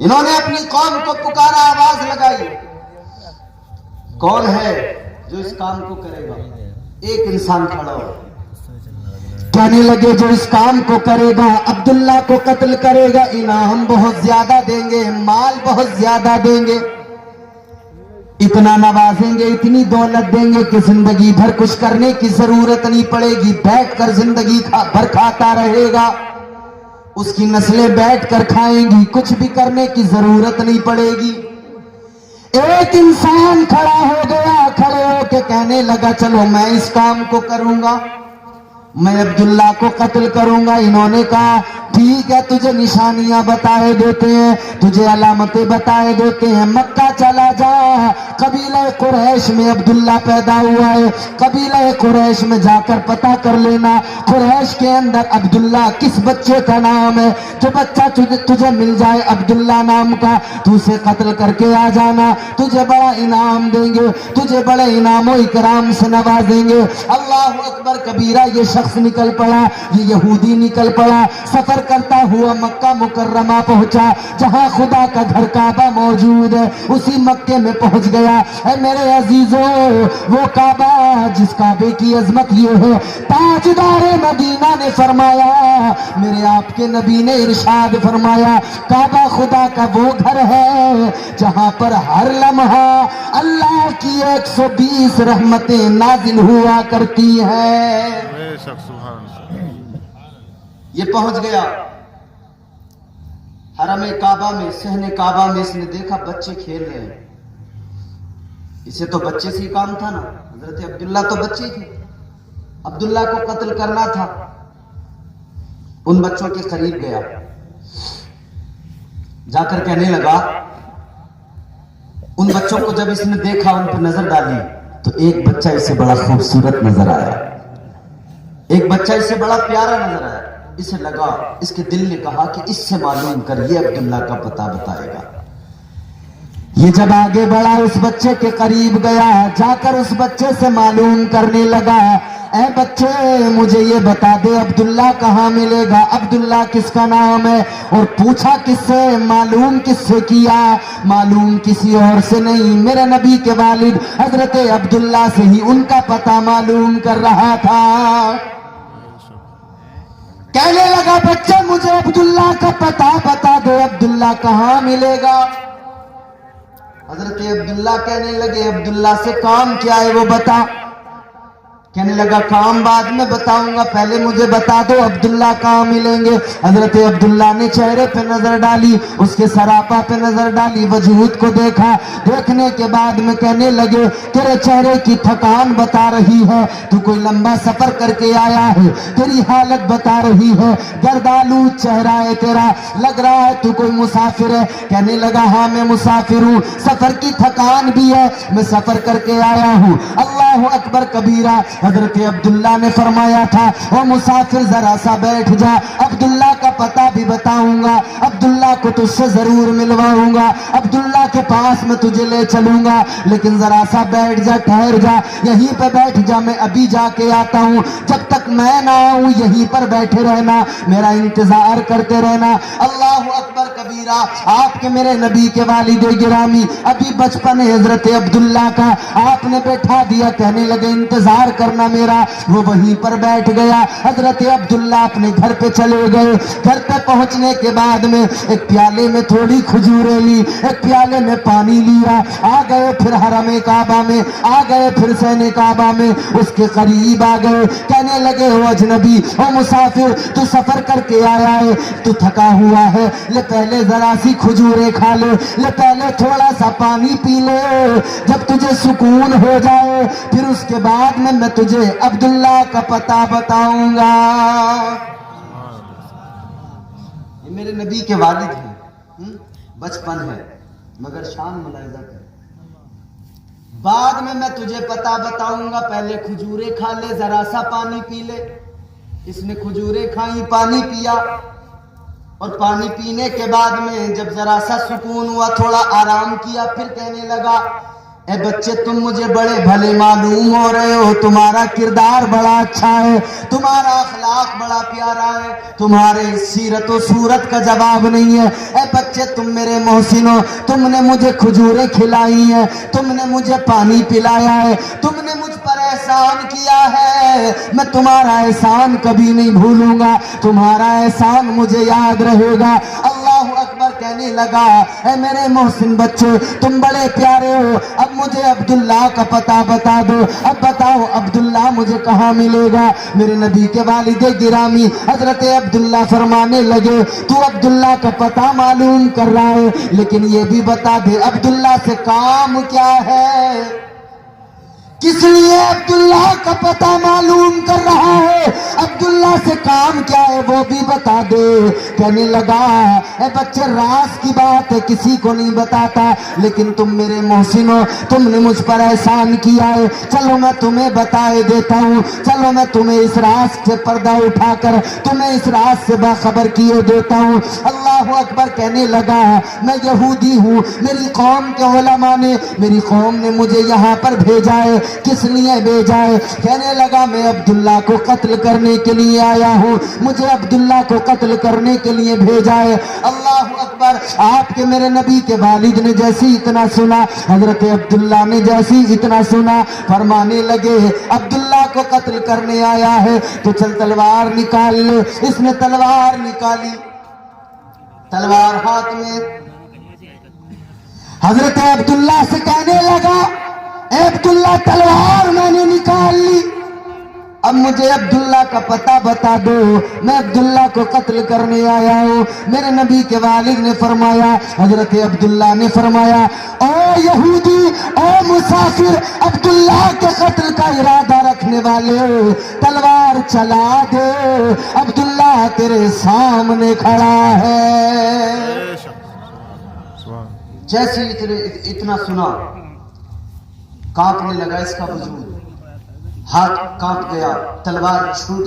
انہوں نے اپنی قوم کو پکارا, آواز لگائی, کون ہے جو اس کام کو کرے گا؟ ایک انسان کھڑا ہو. کہنے لگے جو اس کام کو کرے گا, عبداللہ کو قتل کرے گا, انعام بہت زیادہ دیں گے, مال بہت زیادہ دیں گے, اتنا نوازیں گے, اتنی دولت دیں گے کہ زندگی بھر کچھ کرنے کی ضرورت نہیں پڑے گی, بیٹھ کر زندگی بھر کھاتا رہے گا, اس کی نسلیں بیٹھ کر کھائیں گی, کچھ بھی کرنے کی ضرورت نہیں پڑے گی. ایک انسان کھڑا ہو گیا, کھڑے ہو کے کہنے لگا چلو میں اس کام کو کروں گا, میں عبداللہ کو قتل کروں گا. انہوں نے کہا ٹھیک ہے, تجھے نشانیاں بتائے دیتے ہیں, تجھے علامتیں بتائے دیتے ہیں, مکہ چلا جا, قبیلہ قریش میں عبداللہ پیدا ہوا ہے, قبیلہ قریش میں جا کر پتہ کر لینا قریش کے اندر عبداللہ کس بچے کا نام ہے, جو بچہ تجھے مل جائے عبداللہ نام کا, تو اسے قتل کر کے آ جانا, تجھے بڑا انعام دیں گے, تجھے بڑے انعام و اکرام سے نوازیں گے. اللہ اکبر کبیرہ. یہ شخص نکل پڑا, یہ یہودی نکل پڑا, سفر کرتا ہوا مکہ مکرمہ پہنچا, جہاں خدا کا گھر کعبہ موجود ہے, اسی مکے میں پہنچ گیا. اے میرے عزیزوں, وہ کعبہ جس کعبے کی عظمت یہ ہے, تاجدار مدینہ نے فرمایا, میرے آپ کے نبی نے ارشاد فرمایا, کعبہ خدا کا وہ گھر ہے جہاں پر ہر لمحہ اللہ کی 120 رحمتیں نازل ہوا کرتی ہیں. یہ پہنچ گیا حرم کعبہ میں, صحن کعبہ میں. اس نے دیکھا بچے کھیل رہے ہیں, اسے تو بچے سے ہی کام تھا نا, حضرت عبداللہ تو بچے تھے, عبداللہ کو قتل کرنا تھا. ان بچوں کے قریب گیا, جا کر کہنے لگا, ان بچوں کو جب اس نے دیکھا, ان پر نظر ڈالی, تو ایک بچہ اس سے بڑا خوبصورت نظر آیا, ایک بچہ اس سے بڑا پیارا نظر آیا. اسے لگا, اس کے دل نے کہا کہ اس سے معلوم کر, یہ عبداللہ کا پتہ بتائے گا. یہ جب آگے بڑھا, اس بچے کے قریب گیا, جا کر اس بچے سے معلوم کرنے لگا, اے بچے مجھے یہ بتا دے عبداللہ کہاں ملے گا, عبداللہ کس کا نام ہے؟ اور پوچھا کس سے, معلوم کس سے کیا؟ معلوم کسی اور سے نہیں, میرے نبی کے والد حضرت عبداللہ سے ہی ان کا پتہ معلوم کر رہا تھا. کہنے لگا بچے مجھے عبداللہ کا پتہ بتا دو, عبداللہ کہاں ملے گا؟ حضرت عبداللہ کہنے لگے عبداللہ سے کام کیا ہے وہ بتا. کہنے لگا کام بعد میں بتاؤں گا, پہلے مجھے بتا دو عبداللہ کہاں ملیں گے. حضرت عبداللہ نے چہرے پہ نظر ڈالی, اس کے سراپا پہ نظر ڈالی, وجود کو دیکھا. دیکھنے کے بعد میں کہنے لگے تیرے چہرے کی تھکان بتا رہی ہے, تو کوئی لمبا سفر کر کے آیا ہے, تیری حالت بتا رہی ہے, گردالو چہرہ ہے تیرا, لگ رہا ہے تو کوئی مسافر ہے. کہنے لگا ہاں میں مسافر ہوں, سفر کی تھکان بھی ہے, میں سفر کر کے آیا ہوں. اللہ اکبر کبیرہ. حضرت عبداللہ نے فرمایا تھا او مسافر ذرا سا بیٹھ جا, عبداللہ کا پتہ بھی بتاؤں گا, عبداللہ کو تجھ سے ضرور ملواؤں گا, عبداللہ کے پاس میں تجھے لے چلوں گا, لیکن ذرا سا بیٹھ جا, ٹھہر جا, یہیں پہ بیٹھ جا, میں ابھی جا کے آتا ہوں, جب تک میں نہ آؤں یہیں پر بیٹھے رہنا, میرا انتظار کرتے رہنا. اللہ اکبر کبیرہ. آپ کے میرے نبی کے والد گرامی ابھی بچپن ہے حضرت عبداللہ کا, آپ نے بیٹھا دیا, کہنے لگے انتظار کرنا میرا. وہ وہیں پر بیٹھ گیا. حضرت عبداللہ اپنے گھر پہ چلے گئے. گھر پہ پہنچنے کے بعد میں ایک پیالے میں تھوڑی کھجوریں لی, ایک پیالے میں پانی لیا, آ گئے پھر حرم کعبہ میں, آ گئے پھر صحن کعبہ میں, اس کے قریب آ گئے. کہنے لگے او اجنبی, او مسافر, تو سفر کر کے آیا ہے, تو تھکا ہوا ہے, لے پہلے ذرا سی کھجوریں کھا لے, لے پہلے تھوڑا سا پانی پی لے, جب تجھے سکون ہو جائے پھر اس کے بعد میں تجھے عبداللہ کا پتہ بتاؤں گا. یہ میرے نبی کے والد ہیں, بچپن ہے مگر شان ملاحظہ کر. بعد میں تجھے پتہ بتاؤں گا, پہلے کھجوریں کھا لے, ذرا سا پانی پی لے. اس نے کھجوریں کھائیں, پانی پیا, اور پانی پینے کے بعد میں جب ذرا سا سکون ہوا, تھوڑا آرام کیا, پھر کہنے لگا اے بچے تم مجھے بڑے بھلے معلوم ہو رہے ہو, تمہارا کردار بڑا اچھا ہے, تمہارا اخلاق بڑا پیارا ہے, تمہارے سیرت و صورت کا جواب نہیں ہے. اے بچے تم میرے محسن ہو, تم نے مجھے کھجوریں کھلائی ہیں, تم نے مجھے پانی پلایا ہے, تم نے مجھ پر احسان کیا ہے, میں تمہارا احسان کبھی نہیں بھولوں گا, تمہارا احسان مجھے یاد رہے گا. اللہ اکبر کہنے لگا اے میرے محسن بچے تم بڑے پیارے ہو, اب مجھے عبداللہ کا پتہ بتا دو, اب بتاؤ عبداللہ مجھے کہاں ملے گا. میرے نبی کے والد گرامی حضرت عبداللہ فرمانے لگے تو عبداللہ کا پتہ معلوم کر رہا ہے, لیکن یہ بھی بتا دے عبداللہ سے کام کیا ہے, کس لیے عبداللہ کا پتہ معلوم کر رہا ہے, عبداللہ سے کام کیا ہے وہ بھی بتا دے. کہنے لگا اے بچے راز کی بات ہے کسی کو نہیں بتاتا, لیکن تم میرے محسن ہو, تم نے مجھ پر احسان کیا ہے, چلو میں تمہیں بتائے دیتا ہوں, چلو میں تمہیں اس راز سے پردہ اٹھا کر تمہیں اس راز سے باخبر کیے دیتا ہوں. اللہ اکبر کہنے لگا میں یہودی ہوں, میری قوم کے علماء نے میری قوم نے مجھے یہاں پر بھیجا ہے, کس لیے بھیجا ہے؟ کہنے لگا میں عبداللہ کو قتل کرنے کے لیے آیا ہوں, مجھے عبداللہ کو قتل کرنے کے لیے بھیجا ہے. اللہ اکبر. آپ کے میرے نبی کے والد نے جیسی اتنا سنا, حضرت عبداللہ نے جیسی اتنا سنا, فرمانے لگے عبداللہ کو قتل کرنے آیا ہے تو چل تلوار نکال لے. اس نے تلوار نکالی, تلوار ہاتھ میں, حضرت عبداللہ سے کہنے لگا اے عبداللہ تلوار میں نے نکال لی, اب مجھے عبداللہ کا پتہ بتا دو, میں عبداللہ کو قتل کرنے آیا ہوں. میرے نبی کے والد نے فرمایا, حضرت عبداللہ نے فرمایا او یہودی, او مسافر, عبداللہ کے قتل کا ارادہ رکھنے والے تلوار چلا دے, عبداللہ تیرے سامنے کھڑا ہے. جیسے اتنا سنا کانپنے لگا اس کا وجود, ہاتھ کانپ گیا, تلوار چھوٹ